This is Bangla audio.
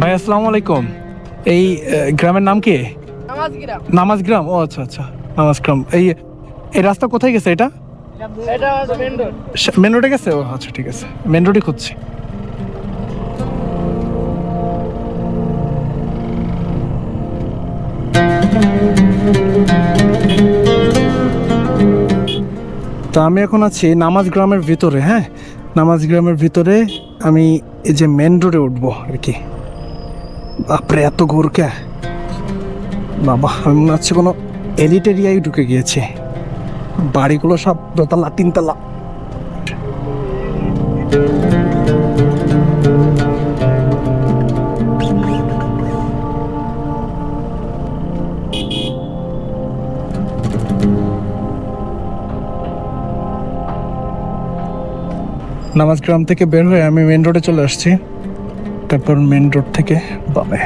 ভাই আসসালামু আলাইকুম। এই গ্রামের নাম কি? নামাজ গ্রাম। ও আচ্ছা আচ্ছা, নামাজ গ্রাম। এই এই রাস্তা কোথায় গেছে এটা? মেন রোডে গেছে। ও আচ্ছা, ঠিক আছে, মেন রোডই খুঁজছি। তা আমি এখন আছি নামাজ গ্রামের ভিতরে। হ্যাঁ, নামাজ গ্রামের ভিতরে। আমি এই যে মেন রোডে উঠবো আর কি। বাপরে, এত ঘুরকে বাবা, আমি মনে হচ্ছে কোনো এলিট এরিয়ায় ঢুকে গিয়েছে। বাড়িগুলো সব দোতলা তিনতলা। নামাজ গ্রাম থেকে বের হয়ে আমি মেন রোডে চলে আসছি। তারপর মেন রোড থেকে বামে।